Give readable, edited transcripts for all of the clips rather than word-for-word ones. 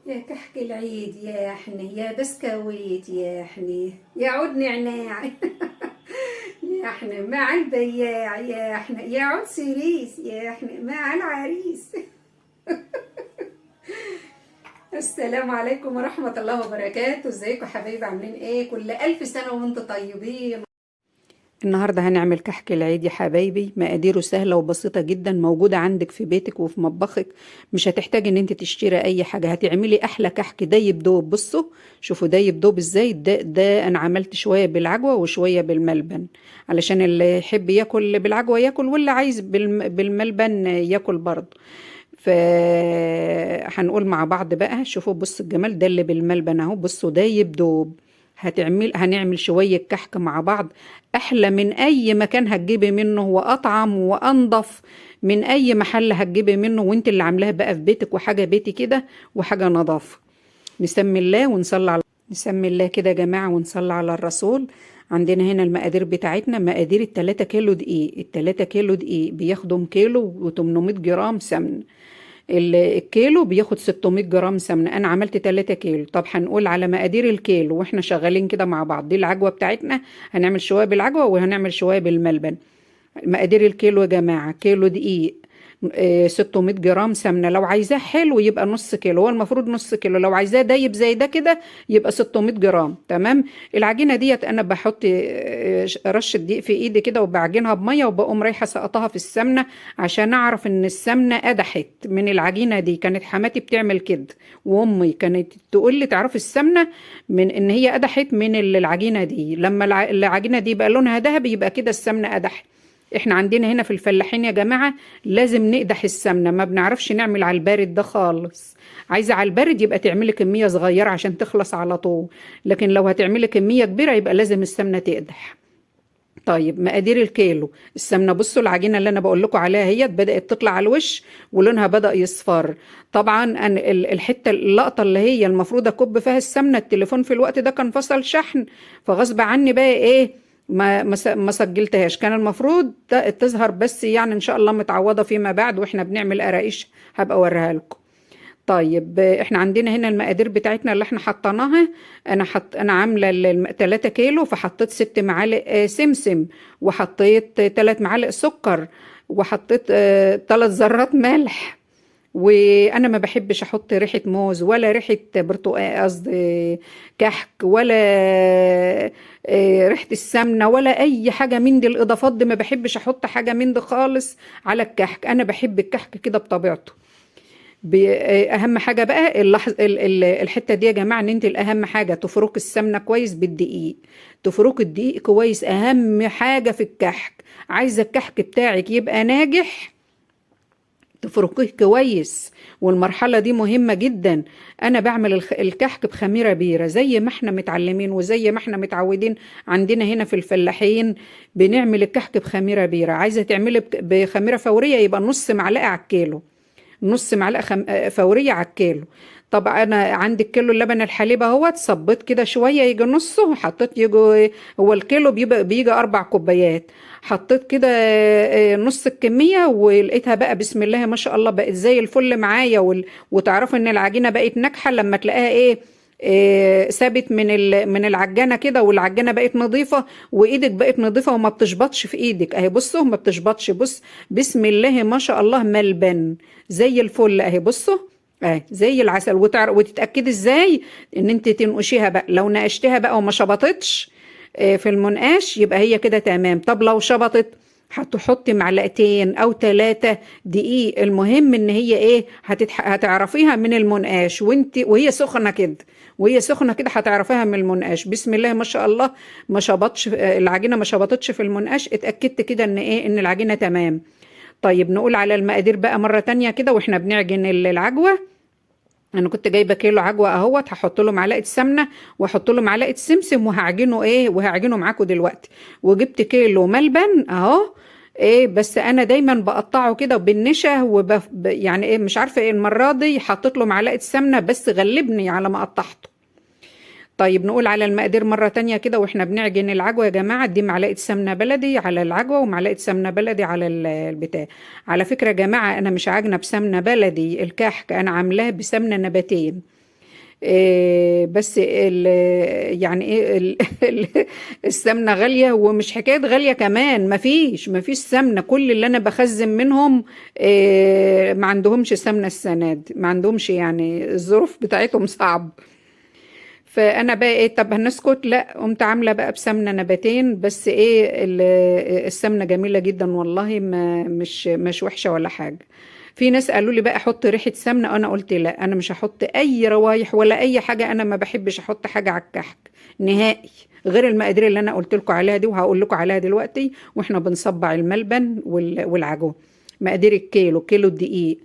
يا كحك العيد يا حني يا بسكويت يا حني يا عود نعناع يا حني مع البياع يا حني يا عود سيريس يا حني مع العريس. السلام عليكم ورحمة الله وبركاته. ازيكم حبايبي؟ عاملين ايه؟ كل ألف سنة وانتم طيبين. النهاردة هنعمل كحك العيد يا حبايبي. مقاديره سهلة وبسيطة جدا، موجودة عندك في بيتك وفي مطبخك. مش هتحتاج ان انت تشتري اي حاجة، هتعملي احلى كحك دايب دوب. بصوا شوفوا دايب دوب ازاي. ده انا عملت شوية بالعجوة وشوية بالملبن، علشان اللي يحب ياكل بالعجوة ياكل، واللي عايز بالملبن ياكل برضه. فهنقول مع بعض بقى. شوفوا بص الجمال ده اللي بالملبن اهو. بصوا دايب دوب. هنعمل شوية كحك مع بعض احلى من اي مكان هتجيبي منه، واطعم وانضف من اي محل هتجيبي منه، وانت اللي عاملاها بقى في بيتك، وحاجة بيتي كده وحاجة نظافة. نسمي الله ونصلي على نسمي الله كده يا جماعة ونصلي على الرسول. عندنا هنا المقادير بتاعتنا. مقادير التلاتة كيلو دقيق. التلاتة كيلو دقيق بياخدوا كيلو و800 جرام سمن. الكيلو بياخد 600 جرام سمنة. انا عملت 3 كيلو. طب هنقول على مقادير الكيلو واحنا شغالين كده مع بعض. دي العجوة بتاعتنا، هنعمل شوية بالعجوة وهنعمل شوية بالملبن. مقادير الكيلو يا جماعة: كيلو دقيق، 600 جرام سمنة. لو عايزاه حلو يبقى نص كيلو، هو المفروض نص كيلو. لو عايزاه دايب زي ده كده يبقى 600 جرام. تمام. العجينة ديت انا بحط رشة دقيق في ايدي كده، وبعجنها بمية، وبقوم رايحة سقطها في السمنة عشان اعرف ان السمنة قدحت من العجينة دي. كانت حماتي بتعمل كده، وامي كانت تقول لي تعرفي السمنة من ان هي قدحت من العجينة دي. لما العجينة دي بقى لونها ذهبي يبقى كده السمنة قدحت. احنا عندنا هنا في الفلاحين يا جماعة لازم نقدح السمنة، ما بنعرفش نعمل على البارد ده خالص. عايزة على البارد يبقى تعملي كمية صغيرة عشان تخلص على طول، لكن لو هتعملي كمية كبيرة يبقى لازم السمنة تقدح. طيب مقادير الكيلو السمنة. بصوا العجينة اللي انا بقول لكم عليها هي بدأت تطلع على الوش ولونها بدأ يصفر. طبعا أنا الحتة اللقطة اللي هي المفروض اكب فيها السمنة، التليفون في الوقت ده كان فصل شحن، فغصب عني بقى ايه ما سجلتهاش. كان المفروض تظهر، بس يعني ان شاء الله متعوضة فيما بعد واحنا بنعمل قراقيش، هبقى اوريها لكم. طيب احنا عندنا هنا المقادير بتاعتنا اللي احنا حطيناها. انا عامله 3 كيلو، فحطيت 6 معالق سمسم، وحطيت 3 معالق سكر، وحطيت 3 ذرات ملح. وانا ما بحبش احط ريحه موز ولا ريحه برتقال، قصدي كحك، ولا ريحه السمنه ولا اي حاجه من دي. الاضافات دي ما بحبش احط حاجه من دي خالص على الكحك. انا بحب الكحك كده بطبيعته. اهم حاجه بقى الحته دي يا جماعه، ان انت الاهم حاجه تفرك السمنه كويس بالدقيق. تفرك الدقيق كويس، اهم حاجه في الكحك. عايزه الكحك بتاعك يبقى ناجح، تفركيه كويس، والمرحله دي مهمه جدا. انا بعمل الكحك بخميره بيره زي ما احنا متعلمين وزي ما احنا متعودين. عندنا هنا في الفلاحين بنعمل الكحك بخميره بيره. عايزه تعملي بخميره فوريه يبقى نص معلقه على الكيلو. نص معلقه فوريه على الكيلو. طبعا انا عندي الكيلو اللبن الحليب اهوت، صبيت كده شويه يجي نصه، حطيت يجي، هو الكيلو بيجي 4 كوبايات. حطيت كده نص الكميه، ولقيتها بقى بسم الله ما شاء الله بقت زي الفل معايا. وتعرفوا ان العجينه بقت ناجحه لما تلاقيها ايه، سابت من العجانه كده، والعجانه بقت نظيفه، وايدك بقت نظيفه وما بتشبطش في ايدك اهي. بصوا ما بتشبطش. بص بسم الله ما شاء الله ملبن زي الفل اهي. بصوا اهي زي العسل. وتتاكدي ازاي ان انت تنقشيها بقى. لو نقشتها بقى وما شبطتش في المنقاش يبقى هي كده تمام. طب لو شبطت هتحطي معلقتين او 3 دقيق. المهم ان هي ايه، هتعرفيها من المنقاش وهي سخنه كده. وهي سخنه كده هتعرفيها من المنقاش. بسم الله ما شاء الله ما شبطش العجينه، ما شبطتش في المنقاش. اتاكدت كده ان ايه، ان العجينه تمام. طيب نقول على المقادير بقى مرة تانية كده واحنا بنعجن العجوة. انا كنت جايبه كيلو عجوه اهوت، هحط له معلقه سمنه واحط له معلقه سمسم، وهعجنه ايه، وهعجنه معاكم دلوقتي. وجبت كيلو ملبن اهو. ايه بس انا دايما بقطعه كده بالنشا يعني ايه، مش عارفه ايه المره دي حطيت له معلقه سمنه بس غلبني على ما قطعته. طيب نقول على المقادير مرة تانية كده واحنا بنعجن العجوة يا جماعة. دي معلقة سمنة بلدي على العجوة، ومعلقة سمنة بلدي على البتاع. على فكرة يا جماعة انا مش عاجنة بسمنة بلدي الكحك، انا عاملاه بسمنة نباتين. بس يعني ايه السمنة غالية، ومش حكاية غالية كمان، مفيش سمنة. كل اللي انا بخزن منهم ما عندهمش سمنة السنة دي، ما عندهمش، يعني الظروف بتاعتهم صعب. فانا بقى ايه، طب هنسكت؟ لا، قمت عامله بقى بسمنه نباتين بس. ايه السمنه جميله جدا والله، ما مش وحشه ولا حاجه. في ناس قالوا لي بقى حط ريحه سمنه، انا قلت لا، انا مش هحط اي روايح ولا اي حاجه. انا ما بحبش احط حاجه على الكحك نهائي، غير المقادير اللي انا قلت لكم عليها دي وهقول لكم عليها دلوقتي. واحنا بنصبع الملبن والعجوه. مقادير الكيلو: كيلو الدقيق،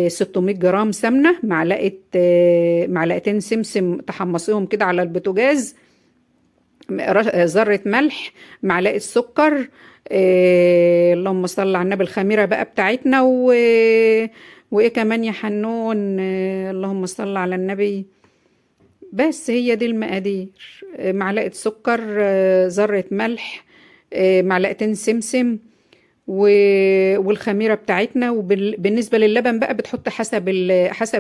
600 جرام سمنة، معلقتين سمسم تحمصيهم كده على البوتاجاز، ذرة ملح، معلقة سكر، اللهم صل على النبي، الخميرة بقى بتاعتنا وإيه كمان يا حنون، اللهم صل على النبي. بس هي دي المقادير: معلقة سكر، ذرة ملح، معلقتين سمسم، والخميره بتاعتنا. وبالنسبه للبن بقى بتحط حسب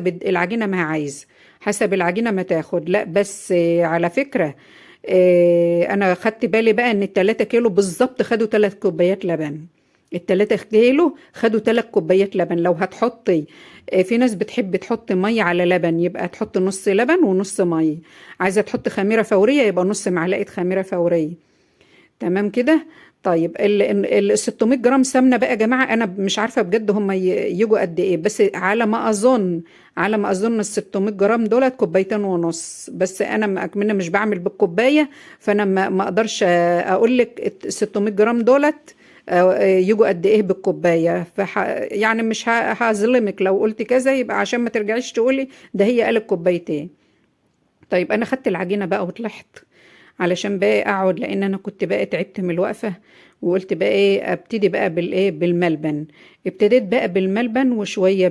العجينه ما عايز، حسب العجينه ما تاخد. لا بس على فكره، انا خدت بالي بقى ان ال3 كيلو بالظبط خدوا 3 كوبايات لبن. ال3 كيلو خدوا 3 كوبايات لبن. لو هتحطي، في ناس بتحب تحط ميه على لبن، يبقى تحط نص لبن ونص ميه. عايزه تحط خميره فوريه، يبقى نص معلقه خميره فوريه. تمام كده. طيب ال 600 جرام سمنه بقى يا جماعه، انا مش عارفه بجد هم يجوا قد ايه، بس على ما اظن ال 600 جرام دولت كوبايتين ونص. بس انا اكمل مش بعمل بالكوبايه، فانا ما اقدرش اقول لك 600 جرام دولت يجوا قد ايه بالكوبايه. يعني مش هظلمك لو قلت كذا، يبقى عشان ما ترجعيش تقولي ده هي قالت كوبايتين. طيب انا خدت العجينه بقى وطلعت علشان بقى اقعد، لان انا كنت بقى تعبت من الوقفه. وقلت بقى ايه، ابتدي بقى بالايه، بالملبن. ابتديت بقى بالملبن، وشويه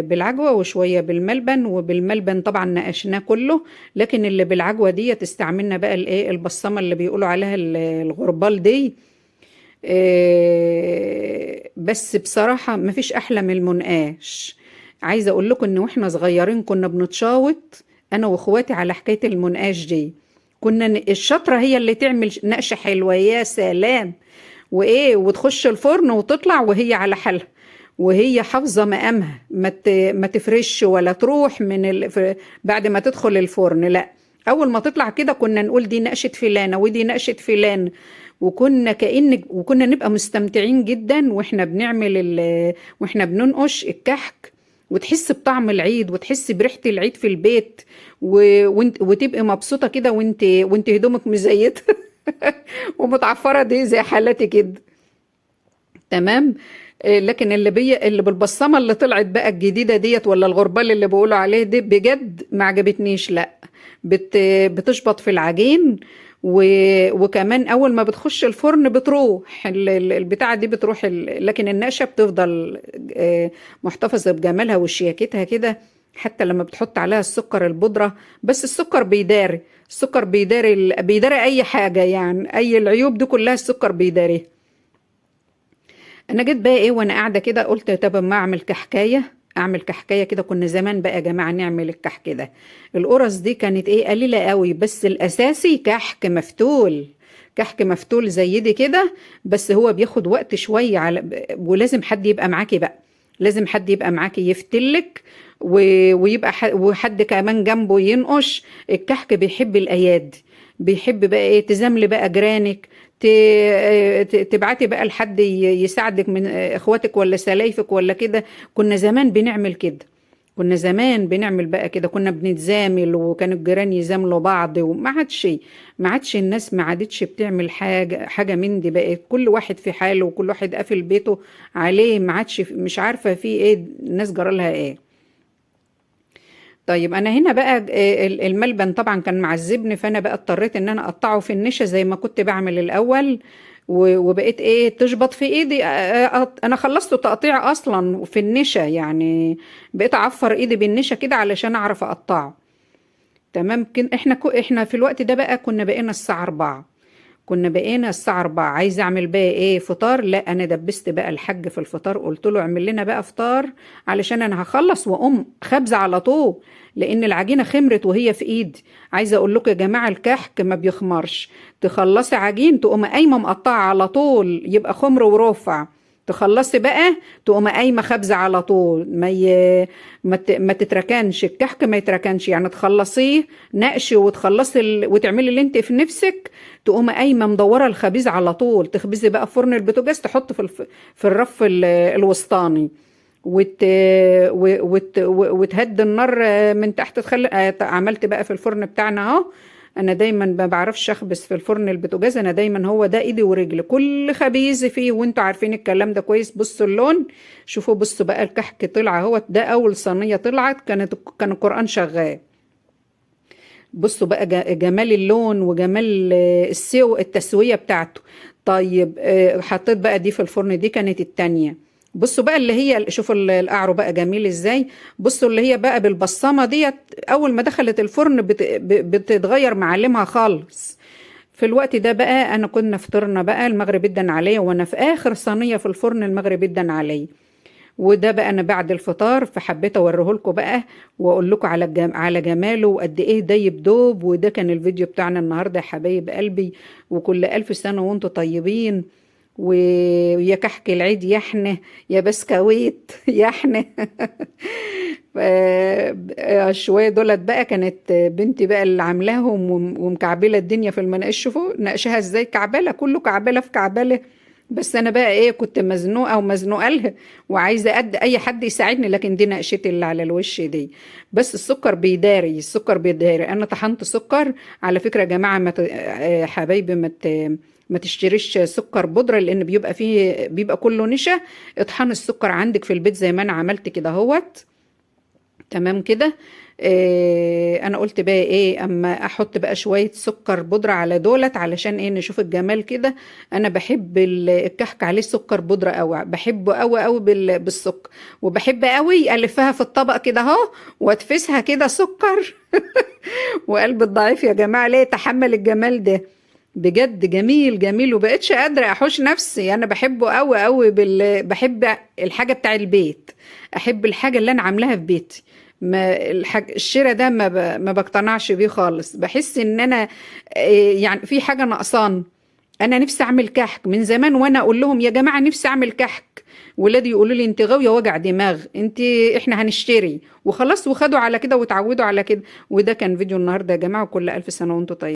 بالعجوه، وشويه بالملبن. وبالملبن طبعا نقشناه كله، لكن اللي بالعجوه دي تستعملنا بقى الايه، البصمه اللي بيقولوا عليها الغربال دي. بس بصراحه مفيش احلى من المنقاش. عايزه اقول لكم ان واحنا صغيرين كنا بنتشاوط انا واخواتي على حكايه المنقاش دي. كنا الشطرة هي اللي تعمل نقشة حلوة، يا سلام. وإيه، وتخش الفرن وتطلع وهي على حالها، وهي حافظة مقامها، ما تفرش ولا تروح بعد ما تدخل الفرن. لا، أول ما تطلع كده كنا نقول دي نقشة فلانة ودي نقشة فلان. وكنا نبقى مستمتعين جدا واحنا بننقش الكحك، وتحس بطعم العيد وتحس بريحة العيد في البيت. وتبقي مبسوطة كده، وانت هدومك مزيتة ومتعفرة دي زي حالتي كده. تمام. لكن اللي بالبصمة اللي طلعت بقى الجديدة ديت، ولا الغربال اللي بيقولوا عليه دي، بجد ما عجبتنيش. لا، بتشبط في العجين. وكمان اول ما بتخش الفرن بتروح البتاعة دي، بتروح لكن النقشة بتفضل محتفظة بجمالها وشياكتها كده. حتى لما بتحط عليها السكر البودرة، بس السكر بيداري اي حاجة، يعني اي العيوب دي كلها السكر بيداري. انا جيت بقى ايه وانا قاعده كده، قلت طب ما اعمل كحكايه كده. كنا زمان بقى يا جماعه نعمل الكحك ده. القرص دي كانت ايه، قليله قوي، بس الاساسي كحك مفتول. كحك مفتول زي دي كده. بس هو بياخد وقت شويه ولازم حد يبقى معاكي بقى. لازم حد يبقى معاكي يفتلك، ويبقى وحد كمان جنبه ينقش. الكحك بيحب الاياد، بيحب بقى ايه، تزاملي بقى جيرانك، تبعتي بقى لحد يساعدك من اخواتك ولا سلايفك ولا كده. كنا زمان بنعمل كده. كنا زمان بنعمل بقى كده، كنا بنتزامل، وكانوا الجيران يزاملوا بعض. ما عادش الناس ما عادتش بتعمل حاجة من دي. بقت كل واحد في حاله، وكل واحد قافل بيته عليه. ما عادش، مش عارفة في ايه الناس جرالها ايه. طيب انا هنا بقى الملبن طبعا كان معذبني، فانا بقى اضطريت ان انا اقطعه في النشا زي ما كنت بعمل الاول. وبقيت ايه، تشبط في ايدي. انا خلصت تقطيع اصلا في النشا يعني. بقيت اعفر ايدي بالنشا كده علشان اعرف اقطعه. تمام. احنا في الوقت ده بقى كنا بقينا الساعة 4. كنا بقينا الساعة 4، عايزة اعمل بقى ايه فطار. لا انا دبست بقى الحاج في الفطار، قلت له اعمل لنا بقى فطار علشان انا هخلص واقوم خبزة على طول، لان العجينة خمرت وهي في ايدي. عايزة اقول لكم يا جماعة الكحك ما بيخمرش، تخلصي عجين تقوم قايمة مقطعة على طول يبقى خمر ورفع، تخلصي بقى تقوم قايمة خبزة على طول، ما تتركنش الكحك، ما يتركنش يعني، تخلصيه نقش وتخلصي وتعملي اللي انت في نفسك، تقوم قايمه مدوره الخبيز على طول، تخبزي بقى في فرن البوتاجاز، تحط في الرف الوسطاني، وتهدي النار من تحت، تخلي عملت بقى في الفرن بتاعنا اهو. انا دايما ما بعرفش اخبز في الفرن البوتاجاز، انا دايما هو ده ايدي ورجلي كل خبيز فيه، وانتوا عارفين الكلام ده كويس. بصوا اللون، شوفوا بصوا بقى الكحك طلع اهو، ده اول صينيه طلعت كان القرآن شغال. بصوا بقى جمال اللون وجمال التسوية بتاعته. طيب حطيت بقى دي في الفرن، دي كانت التانية. بصوا بقى اللي هي، شوفوا القعر بقى جميل ازاي. بصوا اللي هي بقى بالبصمة ديت، اول ما دخلت الفرن بتتغير معالمها خالص. في الوقت ده بقى انا كنا فطرنا بقى، المغرب ادن عليا، وانا في اخر صينية في الفرن المغرب ادن عليا. وده بقى انا بعد الفطار، فحبيت اوريه لكم بقى واقول لكم على جماله وقد ايه ده يبدوب. وده كان الفيديو بتاعنا النهارده يا حبايب قلبي، وكل الف سنه وانتم طيبين. ويا كحك العيد يحنه، يا بسكويت يحنه. شويه دولت بقى كانت بنتي بقى اللي عاملاهم ومكعبله الدنيا في المناقش. شوفوا نقشها ازاي، كعبله كله كعبله في كعبله. بس انا بقى ايه كنت مزنوقه ومزنوقه لها، وعايزه اي حد يساعدني، لكن دي نقشتي اللي على الوش دي. بس السكر بيداري، السكر بيداري، انا طحنت سكر. على فكره يا جماعه حبايبي ما تشتريش سكر بودره، لان بيبقى كله نشا. اطحن السكر عندك في البيت زي ما انا عملت كده اهوت. تمام كده. انا قلت بقى ايه اما احط بقى شوية سكر بودرة على دولت علشان ايه نشوف الجمال كده. انا بحب الكحك عليه سكر بودرة قوي، بحبه قوي قوي بالسكر. وبحب قوي الفها في الطبق كده اهو، واتفسها كده سكر. وقلب الضعيف يا جماعة ليه يتحمل الجمال ده؟ بجد جميل جميل، وبقتش قادرة احوش نفسي. انا بحبه قوي قوي بحب الحاجة بتاع البيت، احب الحاجة اللي انا عاملاها في بيتي. ما الشراء ده ما بقتنعش بيه خالص، بحس ان انا يعني في حاجة ناقصان. انا نفسي اعمل كحك من زمان، وانا اقول لهم يا جماعة نفسي اعمل كحك، ولادي يقولوا لي انت غاوية وجع دماغ، احنا هنشتري وخلاص، وخدوا على كده وتعودوا على كده. وده كان فيديو النهارده يا جماعة، وكل الف سنة وانتم طيبين.